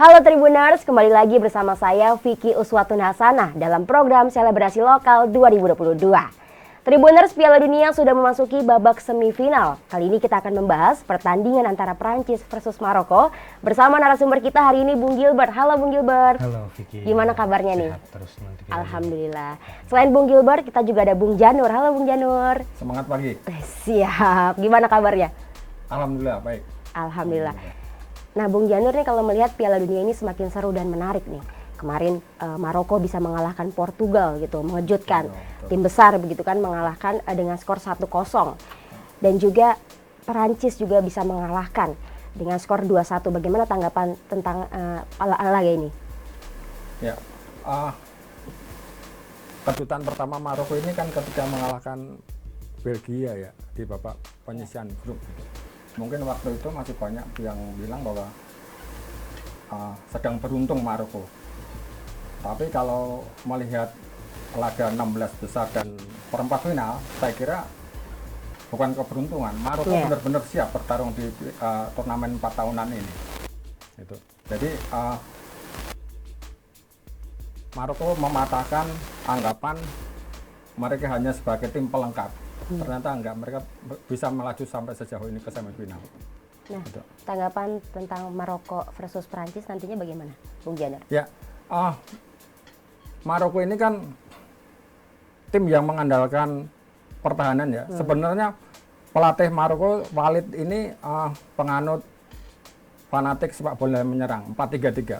Halo Tribuners, kembali lagi bersama saya Vicky Uswatun Hasanah dalam program Selebrasi Lokal 2022. Tribuners, Piala Dunia sudah memasuki babak semifinal. Kali ini kita akan membahas pertandingan antara Prancis versus Maroko bersama narasumber kita hari ini Bung Gilbert. Halo Bung Gilbert. Halo Vicky. Gimana kabarnya nih? Sehat terus nanti. Alhamdulillah. Selain Bung Gilbert, kita juga ada Bung Janur. Halo Bung Janur. Semangat pagi. Siap. Gimana kabarnya? Alhamdulillah baik. Alhamdulillah. Nah Bung Janur nih, kalau melihat Piala Dunia ini semakin seru dan menarik nih. Kemarin Maroko bisa mengalahkan Portugal gitu, mengejutkan. Tim besar begitu kan, mengalahkan dengan skor 1-0. Dan juga Perancis juga bisa mengalahkan dengan skor 2-1. Bagaimana tanggapan tentang laga ini? Ya, kejutan pertama Maroko ini kan ketika mengalahkan Belgia ya di babak penyisihan grup gitu. Mungkin waktu itu masih banyak yang bilang bahwa sedang beruntung Maroko. Tapi kalau melihat laga 16 besar dan perempat final, saya kira bukan keberuntungan. Maroko benar-benar siap bertarung di turnamen 4 tahunan ini. Gitu. Jadi Maroko mematahkan anggapan mereka hanya sebagai tim pelengkap. Ternyata enggak, mereka bisa melaju sampai sejauh ini ke semifinal. Nah, gitu. Tanggapan tentang Maroko versus Prancis nantinya bagaimana, Bung Janur? Ya, Maroko ini kan tim yang mengandalkan pertahanan ya. Sebenarnya pelatih Maroko Walid ini penganut fanatik sepak bola menyerang 4-3-3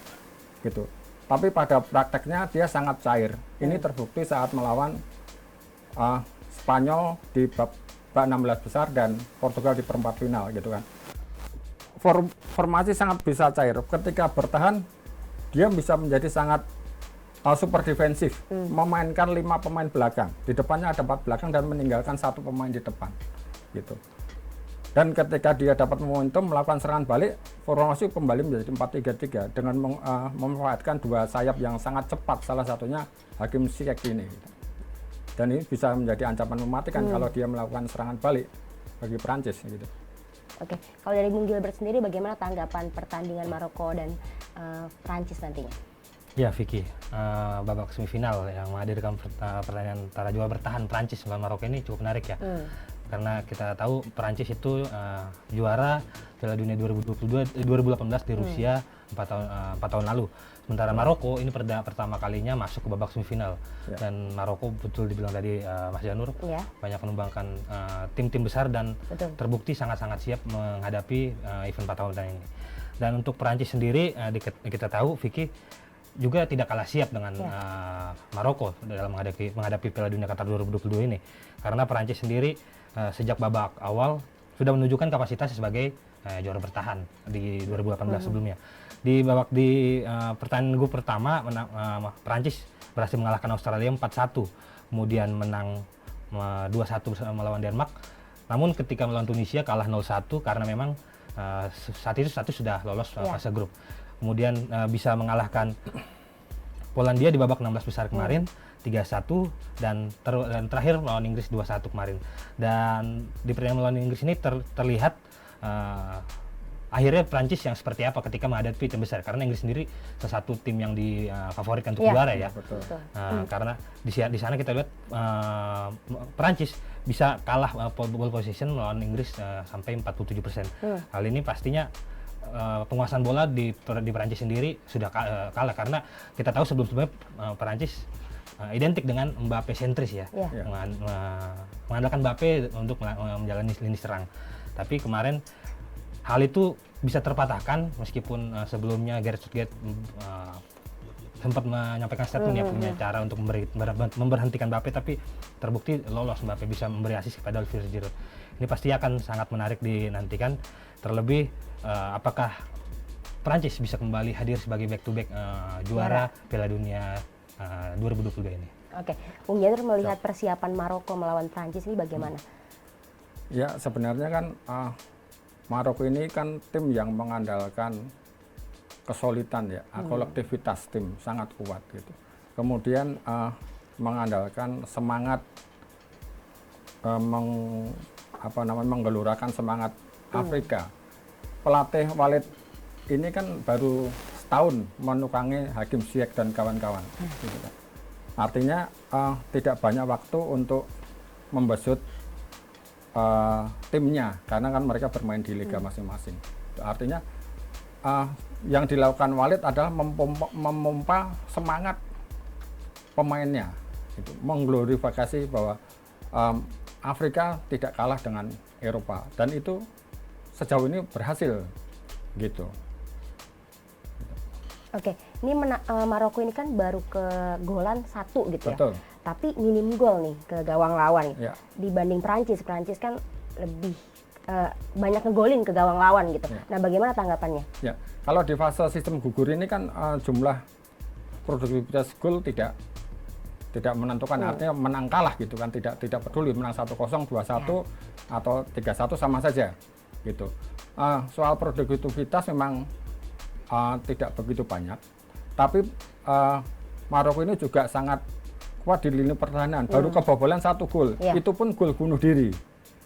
gitu. Tapi pada prakteknya dia sangat cair. Ini terbukti saat melawan Spanyol di babak 16 besar dan Portugal di perempat final gitu kan. Formasi sangat bisa cair. Ketika bertahan dia bisa menjadi sangat super defensif, memainkan 5 pemain belakang. Di depannya ada 4 belakang dan meninggalkan 1 pemain di depan gitu. Dan ketika dia dapat momentum melakukan serangan balik, formasi kembali menjadi 4-3-3 dengan memanfaatkan 2 sayap yang sangat cepat, salah satunya Hakim Ziyech ini. Dan ini bisa menjadi ancaman mematikan kalau dia melakukan serangan balik bagi Prancis gitu. Oke, kalau dari Bung Gilbert sendiri bagaimana tanggapan pertandingan Maroko dan Prancis nantinya? Ya Vicky, babak semifinal yang menghadirkan pertandingan antara juara bertahan Prancis melawan Maroko ini cukup menarik ya. Karena kita tahu Prancis itu juara Piala Dunia 2018 di Rusia 4 tahun lalu. Sementara Maroko ini pertama kalinya masuk ke babak semifinal. Dan Maroko betul dibilang tadi Mas Janur, banyak menumbangkan tim-tim besar dan terbukti sangat-sangat siap menghadapi event 4 tahunan ini. Dan untuk Perancis sendiri kita tahu Vicky juga tidak kalah siap dengan Maroko dalam menghadapi Piala Dunia Qatar 2022 ini. Karena Perancis sendiri sejak babak awal sudah menunjukkan kapasitasnya sebagai juara bertahan di 2018 sebelumnya. Di pertandingan grup pertama Prancis berhasil mengalahkan Australia 4-1, kemudian menang 2-1 melawan Denmark. Namun ketika melawan Tunisia kalah 0-1 karena memang saat itu sudah lolos fase grup. Kemudian bisa mengalahkan Polandia di babak 16 besar kemarin 3-1 dan terakhir melawan Inggris 2-1 kemarin. Dan di pertandingan melawan Inggris ini terlihat akhirnya Prancis yang seperti apa ketika menghadapi tim besar, karena Inggris sendiri salah satu tim yang difavoritkan untuk juara ya. Betul. Karena di sana kita lihat Prancis bisa kalah ball position melawan Inggris sampai 47%. Hal ini pastinya penguasaan bola di Prancis sendiri sudah kalah, karena kita tahu sebelumnya Prancis identik dengan Mbappe sentris ya. Mengandalkan Mbappe untuk menjalani lini serang. Tapi kemarin hal itu bisa terpatahkan meskipun sebelumnya Gareth Southgate sempat menyampaikan statement punya cara untuk memberhentikan Mbappe, tapi terbukti lolos. Mbappe bisa memberi asis kepada Olivier Giroud. Ini pasti akan sangat menarik dinantikan. Terlebih apakah Prancis bisa kembali hadir sebagai back to back juara Piala Dunia 2022 ini. Oke, Bung Janur melihat persiapan Maroko melawan Prancis ini bagaimana? Ya sebenarnya kan Maroko ini kan tim yang mengandalkan kesulitan ya, kolektivitas tim sangat kuat gitu. Kemudian mengandalkan semangat menggelurakan semangat Afrika. Pelatih Walid ini kan baru tahun menukangi Hakim Ziyech dan kawan-kawan. Gitu kan. Artinya tidak banyak waktu untuk membesut timnya karena kan mereka bermain di liga masing-masing. Artinya yang dilakukan Walid adalah memompa semangat pemainnya, gitu. Mengglorifikasi bahwa Afrika tidak kalah dengan Eropa dan itu sejauh ini berhasil gitu. Oke, ini Maroko ini kan baru kegolan 1 gitu ya. Betul. Tapi minim gol nih ke gawang lawan Ya. dibanding Prancis. Prancis kan lebih banyak ngegolin ke gawang lawan gitu. Ya. Nah, bagaimana tanggapannya? Ya, kalau di fase sistem gugur ini kan jumlah produktivitas gol tidak menentukan, artinya menang kalah gitu kan, tidak peduli menang 1-0, 2-1 atau 3-1 sama saja gitu. Soal produktivitas memang tidak begitu banyak, tapi Maroko ini juga sangat kuat di lini pertahanan. Baru kebobolan 1 gol, itu pun gol bunuh diri,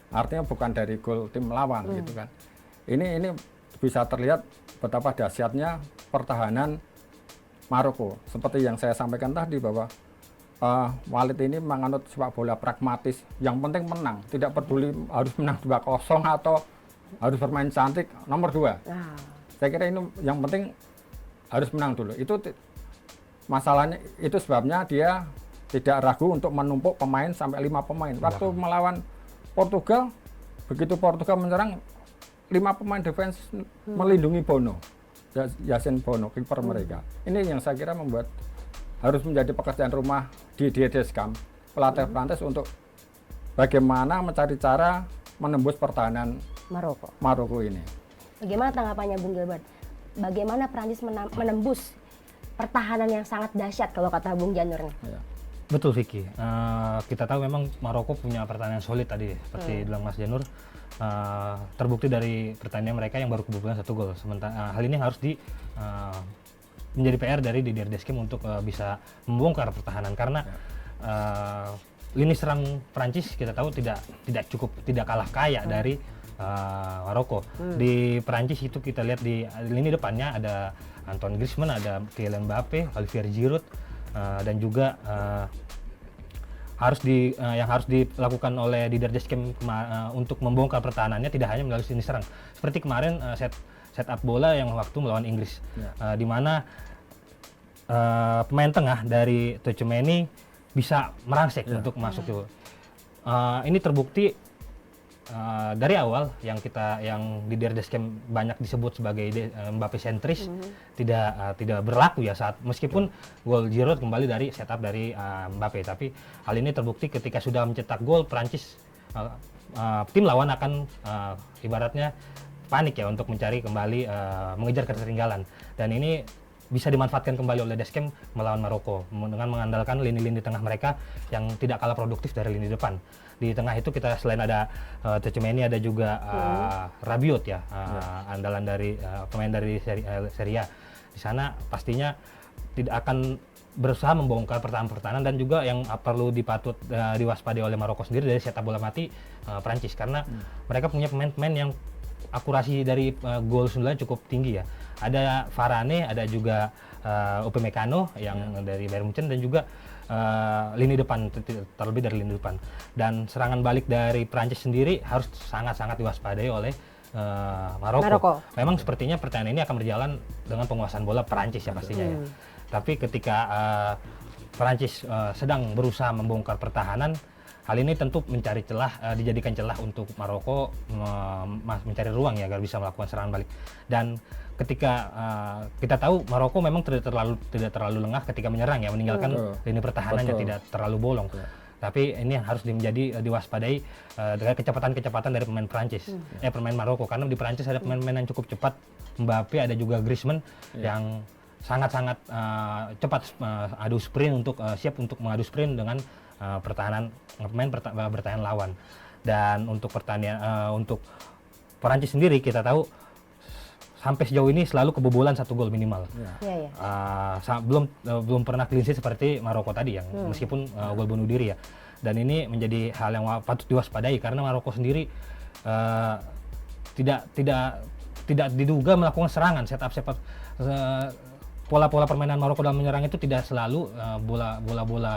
artinya bukan dari gol tim lawan gitu kan. Ini bisa terlihat betapa dahsyatnya pertahanan Maroko. Seperti yang saya sampaikan tadi bahwa Walid ini menganut sepak bola pragmatis, yang penting menang, tidak peduli harus menang 2-0 atau harus bermain cantik nomor 2. Saya kira ini yang penting harus menang dulu. Itu masalahnya, itu sebabnya dia tidak ragu untuk menumpuk pemain sampai 5 pemain. Waktu melawan Portugal, begitu Portugal menyerang, 5 pemain defense melindungi Bono, Yasin Bono, kiper mereka. Ini yang saya kira membuat harus menjadi pekerjaan rumah di Deschamps, pelatih Prancis, untuk bagaimana mencari cara menembus pertahanan Maroko ini. Bagaimana tanggapannya Bung Gilbert? Bagaimana Prancis menembus pertahanan yang sangat dahsyat kalau kata Bung Janur nih? Ya. Betul Vicky, kita tahu memang Maroko punya pertahanan yang solid tadi, seperti bilang Mas Janur, terbukti dari pertandingan mereka yang baru kebobolan 1 gol. Sementara hal ini harus menjadi PR dari Didier Deschamps untuk bisa membongkar pertahanan, karena lini serang Prancis kita tahu tidak kalah kaya dari Maroko. Di Prancis itu kita lihat di lini depannya ada Antoine Griezmann, ada Kylian Mbappe, Olivier Giroud, dan juga yang harus dilakukan oleh Didier Deschamps untuk membongkar pertahanannya tidak hanya melalui lini serang. Seperti kemarin set up bola yang waktu melawan Inggris, di mana pemain tengah dari Tchouaméni bisa merangsek untuk masuk itu. Ini terbukti dari awal yang Didier Deschamps banyak disebut sebagai Mbappe sentris, tidak berlaku ya saat meskipun gol Giroud kembali dari setup dari Mbappe, tapi hal ini terbukti ketika sudah mencetak gol Prancis, tim lawan akan ibaratnya panik ya untuk mencari kembali mengejar ketertinggalan, dan ini bisa dimanfaatkan kembali oleh Deschamps melawan Maroko dengan mengandalkan lini-lini tengah mereka yang tidak kalah produktif dari lini depan. Di tengah itu kita selain ada Tchouaméni, ada juga Rabiot ya, andalan dari pemain dari Serie A. Di sana pastinya tidak akan berusaha membongkar pertahanan dan juga yang perlu diwaspadai oleh Maroko sendiri dari setup bola mati Prancis, karena mereka punya pemain-pemain yang akurasi dari gol sebenarnya cukup tinggi ya. Ada Varane, ada juga Upamecano yang dari Bayern Munchen, dan juga lini depan, terlebih dari lini depan. Dan serangan balik dari Prancis sendiri harus sangat-sangat diwaspadai oleh Maroko. Memang sepertinya pertandingan ini akan berjalan dengan penguasaan bola Prancis ya pastinya ya. Tapi ketika Prancis sedang berusaha membongkar pertahanan, hal ini tentu dijadikan celah untuk Maroko mencari ruang ya agar bisa melakukan serangan balik. Dan ketika kita tahu Maroko memang tidak terlalu lengah ketika menyerang ya, meninggalkan lini pertahanannya tidak terlalu bolong. Tapi ini harus diwaspadai dengan kecepatan dari pemain Prancis, pemain Maroko, karena di Prancis ada pemain-pemain yang cukup cepat, Mbappe, ada juga Griezmann yang sangat-sangat cepat siap untuk mengadu sprint dengan pemain bertahan lawan. Dan untuk untuk Prancis sendiri kita tahu sampai sejauh ini selalu kebobolan 1 gol minimal. Belum pernah clean sheet seperti Maroko tadi yang meskipun gol bunuh diri ya. Dan ini menjadi hal yang patut diwaspadai karena Maroko sendiri tidak diduga melakukan serangan pola-pola permainan Maroko dalam menyerang itu tidak selalu bola-bola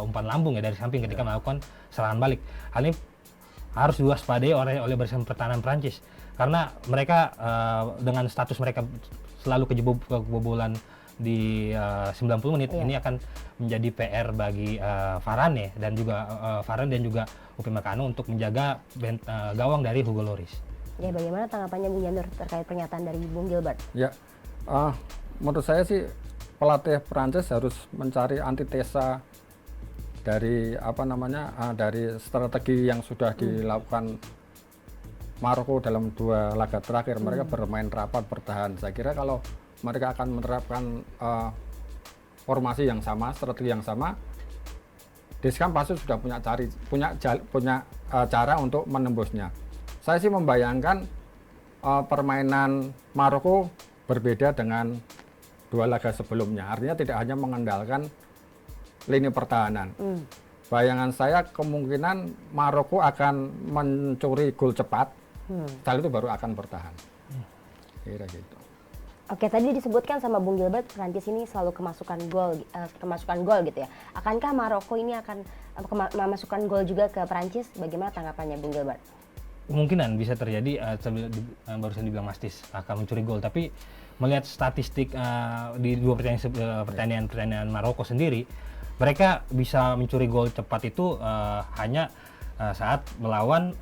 umpan lambung ya dari samping ketika melakukan serangan balik. Hal ini harus diwaspadai oleh barisan pertahanan Prancis karena mereka dengan status mereka selalu kebobolan di 90 menit ini akan menjadi PR bagi Varane dan juga Upamecano untuk menjaga gawang dari Hugo Lloris. Ya, bagaimana tanggapannya Bung Janur terkait pernyataan dari Bung Gilbert? Ya, menurut saya sih pelatih Prancis harus mencari antitesa dari dari strategi yang sudah dilakukan Maroko dalam 2 laga terakhir. Mereka bermain rapat bertahan. Saya kira kalau mereka akan menerapkan formasi yang sama, strategi yang sama, Deschamps pasti sudah punya cara untuk menembusnya. Saya sih membayangkan permainan Maroko berbeda dengan 2 laga sebelumnya. Artinya tidak hanya mengandalkan lini pertahanan. Bayangan saya kemungkinan Maroko akan mencuri gol cepat, setelah itu baru akan bertahan. Kira gitu. Oke, tadi disebutkan sama Bung Gilbert, Prancis ini selalu kemasukan gol gitu ya. Akankah Maroko ini akan memasukkan gol juga ke Prancis? Bagaimana tanggapannya Bung Gilbert? Kemungkinan bisa terjadi, barusan dibilang Mastis akan mencuri gol, tapi melihat statistik di 2 pertandingan Maroko sendiri, mereka bisa mencuri gol cepat itu hanya saat melawan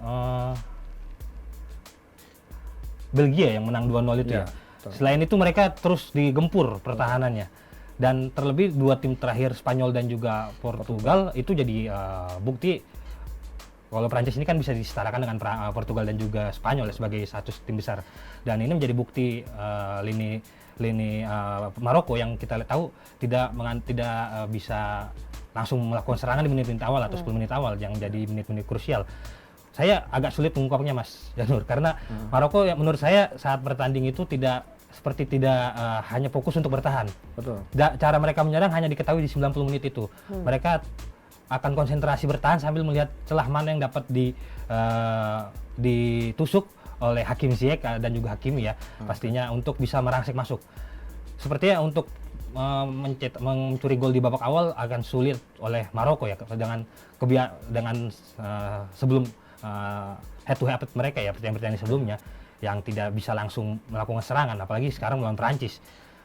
Belgia yang menang 2-0 itu ya. Selain itu mereka terus digempur pertahanannya, dan terlebih 2 tim terakhir Spanyol dan juga Portugal itu jadi bukti kalau Prancis ini kan bisa disetarakan dengan Portugal dan juga Spanyol sebagai satu tim besar, dan ini menjadi bukti lini Maroko yang kita tahu tidak bisa langsung melakukan serangan di menit-menit awal atau 10 menit awal yang jadi menit-menit krusial. Saya agak sulit mengungkapnya Mas Janur, karena Maroko ya, menurut saya saat bertanding itu tidak hanya fokus untuk bertahan. Betul. Cara mereka menyerang hanya diketahui di 90 menit itu. Mereka akan konsentrasi bertahan sambil melihat celah mana yang dapat ditusuk oleh Hakim Ziyech dan juga Hakimi ya, pastinya untuk bisa merangsek masuk. Sepertinya untuk mencuri gol di babak awal akan sulit oleh Maroko ya, dengan sebelum head to head mereka ya, pertandingan sebelumnya yang tidak bisa langsung melakukan serangan, apalagi sekarang melawan Prancis.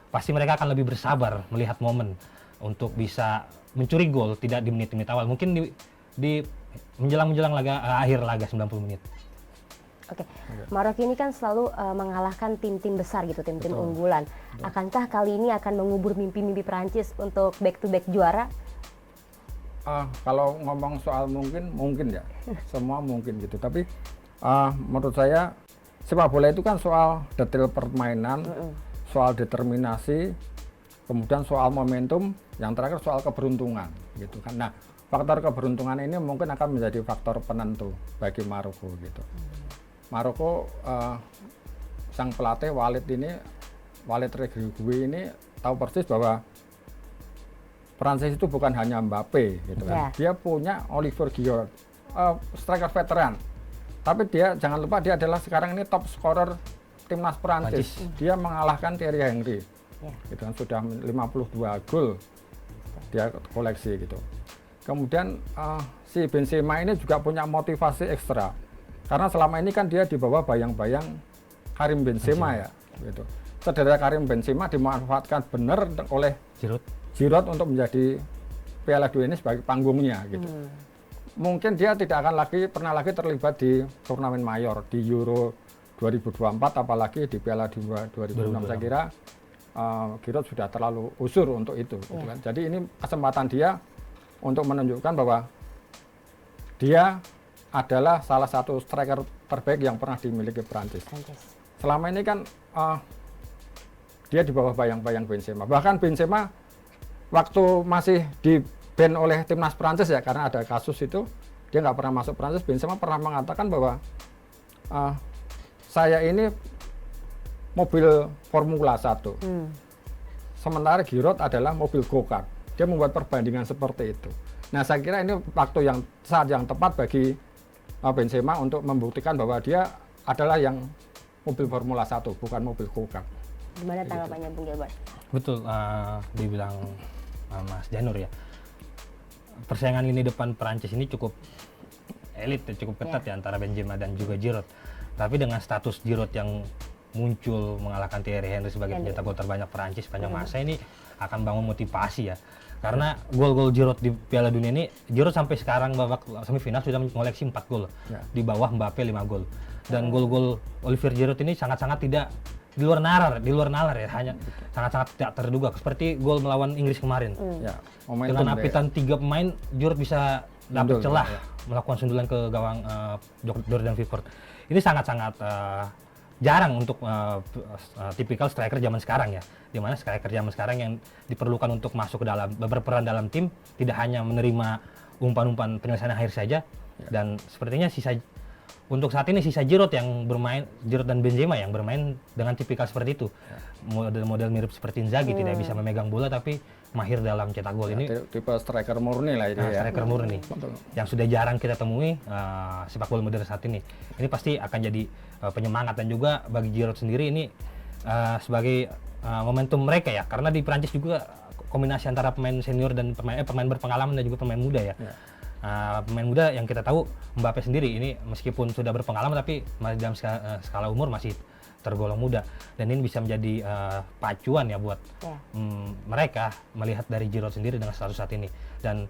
Pasti mereka akan lebih bersabar melihat momen untuk bisa mencuri gol, tidak di menit-menit awal, mungkin di menjelang akhir laga 90 menit. Oke, Maroko ini kan selalu mengalahkan tim-tim besar gitu, tim-tim unggulan. Akankah kali ini akan mengubur mimpi-mimpi Prancis untuk back-to-back juara? Kalau ngomong soal mungkin ya, semua mungkin gitu. Tapi menurut saya sepak bola itu kan soal detail permainan, soal determinasi, kemudian soal momentum, yang terakhir soal keberuntungan gitu kan. Nah, faktor keberuntungan ini mungkin akan menjadi faktor penentu bagi Maroko gitu. Maroko sang pelatih Walid Regragui ini tahu persis bahwa Prancis itu bukan hanya Mbappe gitu kan. Dia punya Olivier Giroud, striker veteran. Tapi jangan lupa dia adalah sekarang ini top scorer timnas Prancis. Dia mengalahkan Thierry Henry. Gitu kan, sudah 52 gol dia koleksi gitu. Kemudian si Benzema ini juga punya motivasi ekstra. Karena selama ini kan dia di bawah bayang-bayang Karim Benzema ya, gitu. Cedera Karim Benzema dimanfaatkan benar oleh Giroud untuk menjadi Piala Dunia ini sebagai panggungnya, gitu. Mungkin dia tidak akan pernah lagi terlibat di turnamen mayor di Euro 2024, apalagi di Piala Dunia 2026. Saya kira Giroud sudah terlalu usur untuk itu, gitu kan. Jadi ini kesempatan dia untuk menunjukkan bahwa dia adalah salah satu striker terbaik yang pernah dimiliki Prancis. Selama ini kan dia di bawah bayang-bayang Benzema. Bahkan Benzema waktu masih di-ban oleh timnas Prancis ya, karena ada kasus itu, dia nggak pernah masuk Prancis. Benzema pernah mengatakan bahwa saya ini mobil Formula 1. Sementara Giroud adalah mobil go-kart. Dia membuat perbandingan seperti itu. Nah, saya kira ini saat yang tepat bagi Benzema untuk membuktikan bahwa dia adalah yang mobil Formula 1, bukan mobil go-kart. Gimana tanggapannya Bung Gilbert? Betul, dibilang Mas Janur ya. Persaingan lini depan Perancis ini cukup elit, cukup ketat ya antara Benzema dan juga Giroud. Tapi dengan status Giroud yang muncul mengalahkan Thierry Henry sebagai pencetak gol terbanyak Perancis sepanjang masa ini akan bangun motivasi ya. Karena gol-gol Giroud di Piala Dunia ini, Giroud sampai sekarang babak semifinal sudah mengoleksi 4 gol. Di bawah Mbappe 5 gol. Dan gol-gol Olivier Giroud ini sangat-sangat tidak di luar nalar ya, hanya sangat-sangat tidak terduga seperti gol melawan Inggris kemarin. Ya, Dengan apitan 3 pemain, Giroud bisa dapat celah melakukan sundulan ke gawang Jordan Pickford. Ini sangat-sangat jarang untuk tipikal striker zaman sekarang ya, dimana striker zaman sekarang yang diperlukan untuk masuk ke dalam berperan dalam tim tidak hanya menerima umpan-umpan penyelesaian akhir saja, dan sepertinya untuk saat ini sisa Giroud yang bermain, Giroud dan Benzema yang bermain dengan tipikal seperti itu, model-model mirip seperti Inzaghi, tidak bisa memegang bola tapi mahir dalam cetak gol. Ini tipe striker murni lah itu ya. Striker murni yang sudah jarang kita temui sepak bola modern saat ini. Ini pasti akan jadi penyemangat, dan juga bagi Giroud sendiri ini sebagai momentum mereka ya, karena di Prancis juga kombinasi antara pemain senior dan pemain berpengalaman dan juga pemain muda ya. Pemain muda yang kita tahu Mbappe sendiri ini meskipun sudah berpengalaman tapi masih dalam skala umur masih tergolong muda, dan ini bisa menjadi pacuan ya buat mereka melihat dari Giroud sendiri dengan status saat ini. Dan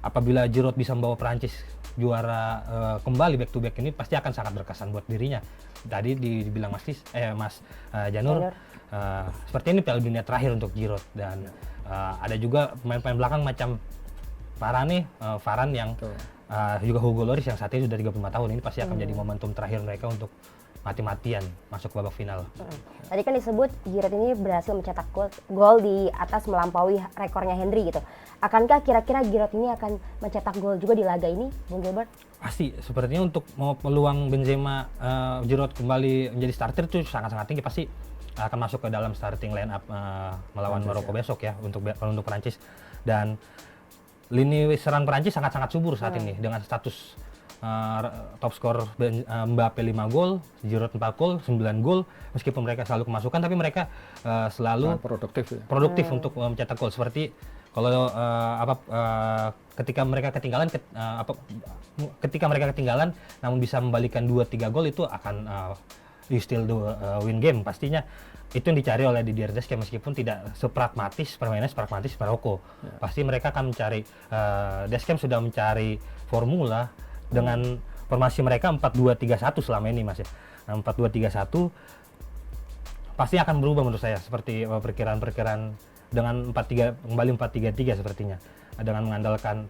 apabila Giroud bisa membawa Prancis juara kembali back to back, ini pasti akan sangat berkesan buat dirinya. Tadi dibilang Mas Janur, seperti ini Piala Dunia terakhir untuk Giroud, dan ada juga pemain-pemain belakang macam Varane yang juga Hugo Lloris yang saat ini sudah 35 tahun. Ini pasti akan menjadi momentum terakhir mereka untuk mati-matian masuk ke babak final. Tadi kan disebut Giroud ini berhasil mencetak gol di atas melampaui rekornya Henry gitu. Akankah kira-kira Giroud ini akan mencetak gol juga di laga ini, Bung Gilbert? Pasti, sepertinya untuk mau peluang Benzema Giroud kembali menjadi starter itu sangat-sangat tinggi, pasti akan masuk ke dalam starting line up melawan Maroko besok ya untuk Prancis. Dan lini serang Prancis sangat-sangat subur saat ini dengan status top skor Mbappe 5 gol, Giroud 4 gol, 9 gol. Meskipun mereka selalu kemasukan, tapi mereka selalu produktif untuk mencetak gol. Seperti kalau ketika mereka ketinggalan namun bisa membalikan 2-3 gol, itu akan you still do win game pastinya. Itu yang dicari oleh Didier Deschamps, meskipun tidak sepragmatis Maroko. Pasti mereka akan mencari, Deschamps sudah mencari formula dengan formasi mereka 4-2-3-1 selama ini Mas ya. 4-2-3-1 pasti akan berubah menurut saya, seperti perkiraan dengan 4-3 kembali 4-3-3 sepertinya. Dengan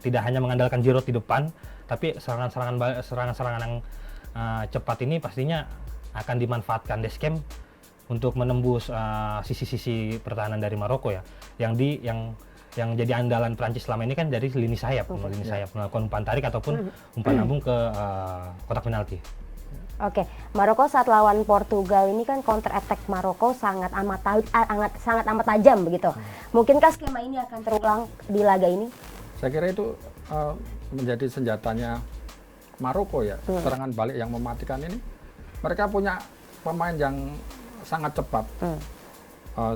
tidak hanya mengandalkan Giroud di depan, tapi serangan-serangan yang cepat ini pastinya akan dimanfaatkan Deschamps untuk menembus sisi-sisi pertahanan dari Maroko ya. Yang jadi andalan Prancis selama ini kan dari lini sayap, melakukan umpan tarik ataupun umpan lambung ke kotak penalti. Oke, Maroko saat lawan Portugal ini kan counter attack Maroko sangat amat tajam begitu. Mungkinkah skema ini akan terulang di laga ini? Saya kira itu menjadi senjatanya Maroko ya, serangan balik yang mematikan ini. Mereka punya pemain yang sangat cepat,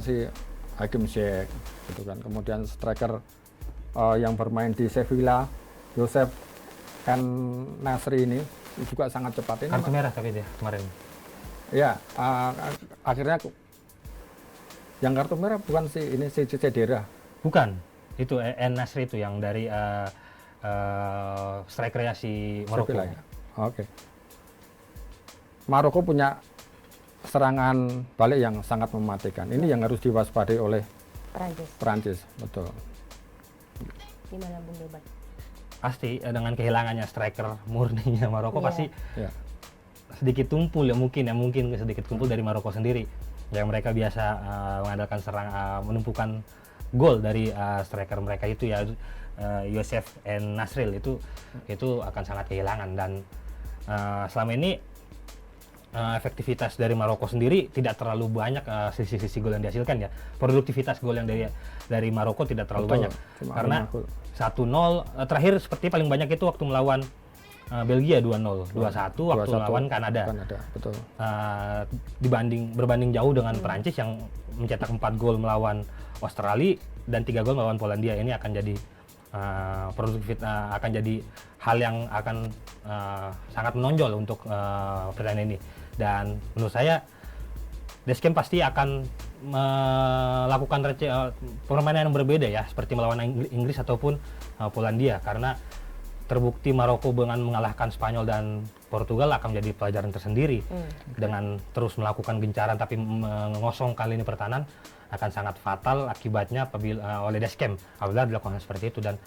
si Hakim Ziyech gitu kan. Kemudian striker yang bermain di Sevilla, Youssef En-Nesyri ini juga sangat cepat. Ini kartu merah tapi dia kemarin. Ya, akhirnya yang kartu merah bukan si Cedera. Bukan, itu En-Nesyri itu yang dari striker si Maroko. Ya. Oke. Maroko punya serangan balik yang sangat mematikan. Ini yang harus diwaspadai oleh Prancis. Betul. Gimana Bung Gilbert? Pasti dengan kehilangannya striker murninya Maroko pasti sedikit tumpul mungkin sedikit tumpul dari Maroko sendiri yang mereka biasa mengandalkan menumpukan gol dari striker mereka itu ya, Youssef En-Nesyri itu akan sangat kehilangan. Dan selama ini efektivitas dari Maroko sendiri tidak terlalu banyak sisi-sisi gol yang dihasilkan ya. Produktivitas gol yang dari Maroko tidak terlalu banyak. Karena 1-0 terakhir seperti paling banyak itu waktu melawan Belgia 2-0, 2-1 waktu 2-1 lawan Kanada. Betul. Berbanding jauh dengan Perancis yang mencetak 4 gol melawan Australia dan 3 gol melawan Polandia. Ini akan jadi akan jadi hal yang akan sangat menonjol untuk pertandingan ini. Dan menurut saya Deschamps pasti akan melakukan permainan yang berbeda ya, seperti melawan Inggris ataupun Polandia, karena terbukti Maroko dengan mengalahkan Spanyol dan Portugal akan menjadi pelajaran tersendiri. Dengan terus melakukan gencaran tapi mengosongkan lini pertahanan akan sangat fatal akibatnya apabila oleh Deschamps apabila dilakukan seperti itu. Dan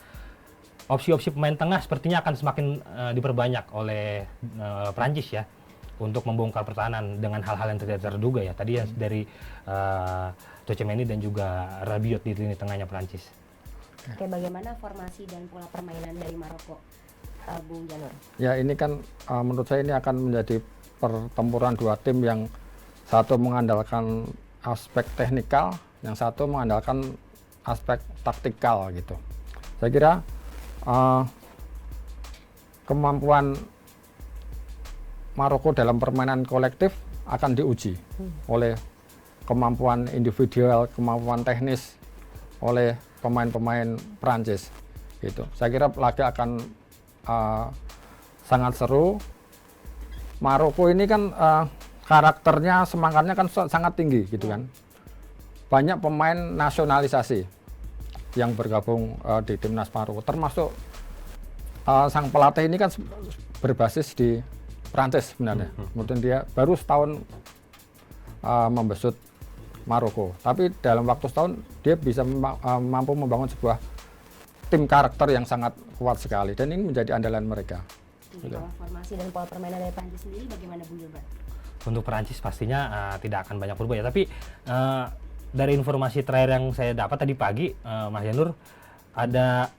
opsi-opsi pemain tengah sepertinya akan semakin diperbanyak oleh Prancis ya untuk membongkar pertahanan dengan hal-hal yang tidak terduga ya. Tadi yang dari Tchouaméni dan juga Rabiot di lini tengahnya Prancis. Oke, bagaimana formasi dan pola permainan dari Maroko, Bung Janur? Ya, ini kan menurut saya ini akan menjadi pertempuran dua tim yang satu mengandalkan aspek teknikal, yang satu mengandalkan aspek taktikal gitu. Saya kira kemampuan Maroko dalam permainan kolektif akan diuji oleh kemampuan individual, kemampuan teknis oleh pemain-pemain Prancis gitu. Saya kira laga akan sangat seru. Maroko ini kan karakternya, semangatnya kan sangat tinggi gitu kan. Banyak pemain nasionalisasi yang bergabung di timnas Maroko, termasuk sang pelatih ini kan berbasis di Prancis sebenarnya. Kemudian dia baru setahun membesut Maroko, tapi dalam waktu setahun dia bisa mampu membangun sebuah tim karakter yang sangat kuat sekali, dan ini menjadi andalan mereka. Kalau formasi dan pola permainan dari Prancis sendiri bagaimana, Bung Gilbert? Untuk Perancis pastinya tidak akan banyak berubah ya, tapi dari informasi terakhir yang saya dapat tadi pagi, Mas Janur, ada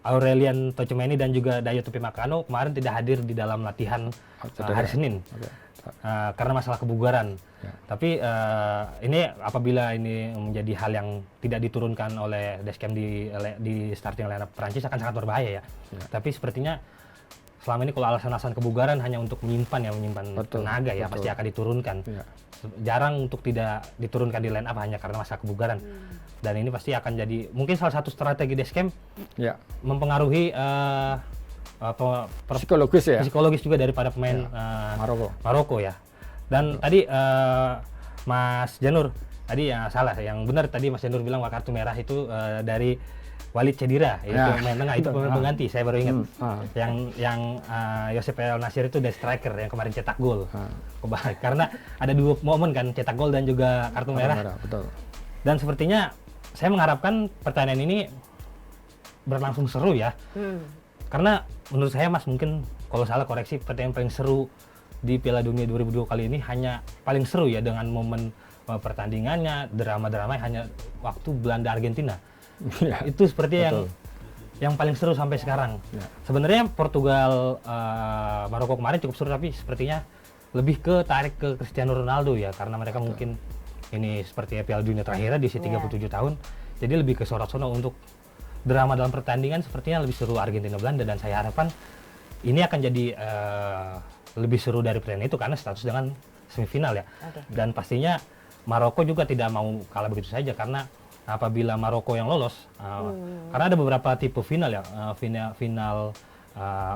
Aurelien Tchouaméni dan juga Dayot Upamecano kemarin tidak hadir di dalam latihan hari Senin. Karena masalah kebugaran. Ya. Tapi ini apabila ini menjadi hal yang tidak diturunkan oleh Deschamps di starting lineup Prancis akan sangat berbahaya ya. Tapi sepertinya selama ini kalau alasan-alasan kebugaran hanya untuk menyimpan tenaga ya, pasti akan diturunkan. Ya. Jarang untuk tidak diturunkan di line up hanya karena masalah kebugaran. Dan ini pasti akan jadi mungkin salah satu strategi Deschamps mempengaruhi psikologis juga daripada pemain Maroko ya. Dan tadi Mas Janur tadi salah, yang benar tadi Mas Janur bilang kartu merah itu dari Walid Chedira, yaitu pemain tengah, itu pemain pengganti, saya baru ingat. Yang Josep El Nasir itu dari striker yang kemarin cetak gol. Karena ada dua momen kan, cetak gol dan juga kartu merah. Betul. Dan sepertinya saya mengharapkan pertandingan ini berlangsung seru ya. Karena menurut saya Mas, mungkin kalau salah koreksi, pertandingan paling seru di Piala Dunia 2002 kali ini hanya paling seru ya dengan momen pertandingannya, drama-drama hanya waktu Belanda Argentina. Itu seperti yang paling seru sampai sekarang. Sebenarnya Portugal Maroko kemarin cukup seru, tapi sepertinya lebih tarik ke Cristiano Ronaldo ya, karena mereka mungkin ini seperti Piala Dunia terakhirnya di usia 37 tahun. Jadi lebih ke sorot-sorot untuk drama dalam pertandingan, sepertinya lebih seru Argentina Belanda, dan saya harapkan ini akan jadi lebih seru dari pertandingan itu karena status dengan semifinal ya. Dan pastinya Maroko juga tidak mau kalah begitu saja, karena apabila Maroko yang lolos, karena ada beberapa tipe final ya, final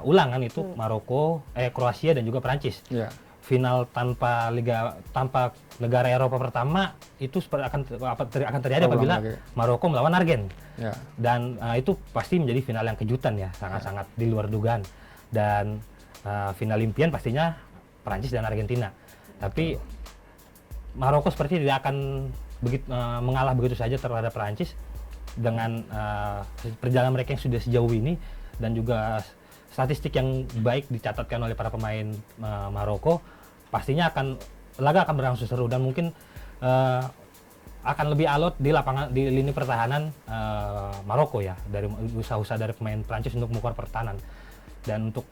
ulangan itu Maroko, Kroasia dan juga Prancis. Final tanpa negara Eropa pertama itu akan terjadi apabila Maroko melawan Argen. Dan itu pasti menjadi final yang kejutan ya, sangat-sangat di luar dugaan. Dan final impian pastinya Prancis dan Argentina. Tapi Maroko seperti tidak akan mengalah begitu saja terhadap Prancis dengan perjalanan mereka yang sudah sejauh ini, dan juga statistik yang baik dicatatkan oleh para pemain Maroko. Pastinya laga akan berlangsung seru, dan mungkin akan lebih alot di lini pertahanan Maroko ya, dari usaha-usaha dari pemain Prancis untuk membuka pertahanan. Dan untuk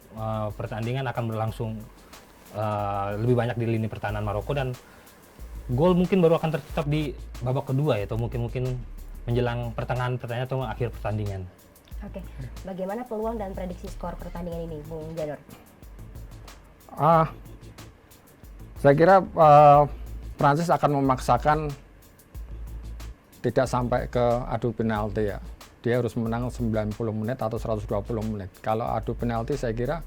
pertandingan akan berlangsung lebih banyak di lini pertahanan Maroko, dan gol mungkin baru akan tercetak di babak kedua ya, atau mungkin menjelang pertengahan pertandingan atau akhir pertandingan. Oke, bagaimana peluang dan prediksi skor pertandingan ini, Bung Janur? Saya kira Prancis akan memaksakan tidak sampai ke adu penalti ya. Dia harus menang 90 menit atau 120 menit. Kalau adu penalti saya kira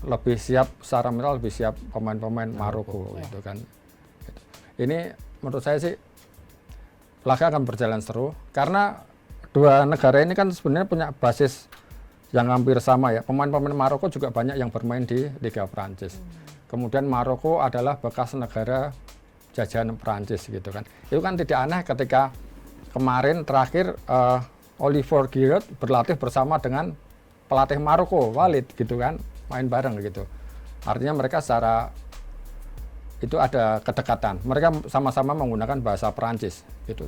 lebih siap secara mental, lebih siap pemain-pemain Maroko gitu kan. Ini menurut saya sih laga akan berjalan seru karena dua negara ini kan sebenarnya punya basis yang hampir sama ya. Pemain-pemain Maroko juga banyak yang bermain di Liga Prancis. Kemudian Maroko adalah bekas negara jajahan Prancis gitu kan. Itu kan tidak aneh ketika kemarin terakhir Olivier Giroud berlatih bersama dengan pelatih Maroko, Walid gitu kan, main bareng gitu. Artinya mereka secara itu ada kedekatan. Mereka sama-sama menggunakan bahasa Prancis gitu.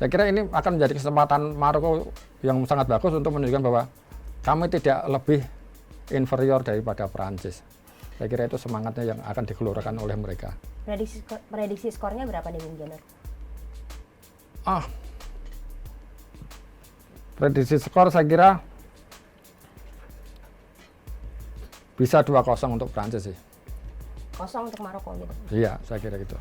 Saya kira ini akan menjadi kesempatan Maroko yang sangat bagus untuk menunjukkan bahwa kami tidak lebih inferior daripada Prancis. Saya kira itu semangatnya yang akan dikeluarkan oleh mereka. Prediksi skornya berapa nih Bung Janur? Prediksi skor saya kira bisa 2-0 untuk Prancis sih. 0 untuk Maroko gitu. Iya, saya kira gitu.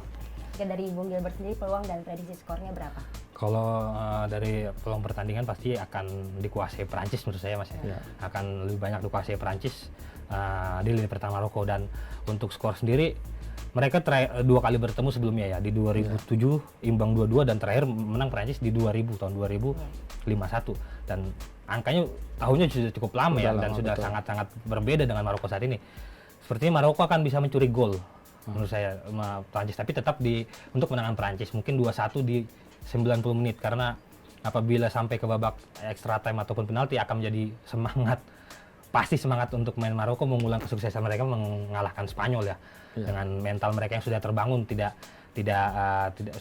Oke, dari Bung Gilbert sendiri peluang dan prediksi skornya berapa? Kalau dari peluang pertandingan pasti akan dikuasai Prancis menurut saya Mas ya. Iya. Akan lebih banyak dikuasai Prancis di lini pertahanan Maroko. Dan untuk skor sendiri mereka dua kali bertemu sebelumnya ya, di 2007 imbang 2-2 dan terakhir menang Prancis di 2000 tahun 2051. Dan angkanya tahunnya sudah cukup lama ya, dan sudah sangat-sangat berbeda dengan Maroko saat ini. Sepertinya Maroko akan bisa mencuri gol menurut saya Prancis, tapi tetap untuk menangkan Prancis mungkin 2-1 di 90 menit, karena apabila sampai ke babak extra time ataupun penalti akan menjadi pasti semangat untuk main Maroko mengulang kesuksesan mereka mengalahkan Spanyol ya. Dengan mental mereka yang sudah terbangun, tidak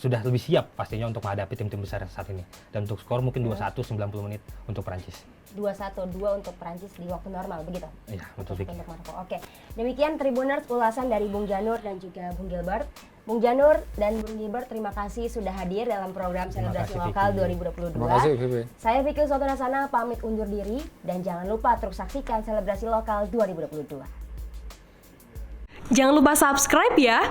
sudah lebih siap pastinya untuk menghadapi tim-tim besar saat ini. Dan untuk skor mungkin 2-1 90 menit untuk Prancis. 2-1, 2 untuk Prancis di waktu normal, begitu? Iya, betul. Untuk Maroko. Oke, demikian Tribuners ulasan dari Bung Janur dan juga Bung Gilbert. Bung Janur dan Bung Gilbert, terima kasih sudah hadir dalam program Selebrasi Lokal 2022. Terima kasih, Vivi. Saya Vicky Sotonasana pamit undur diri, dan jangan lupa terus saksikan Selebrasi Lokal 2022. Jangan lupa subscribe ya.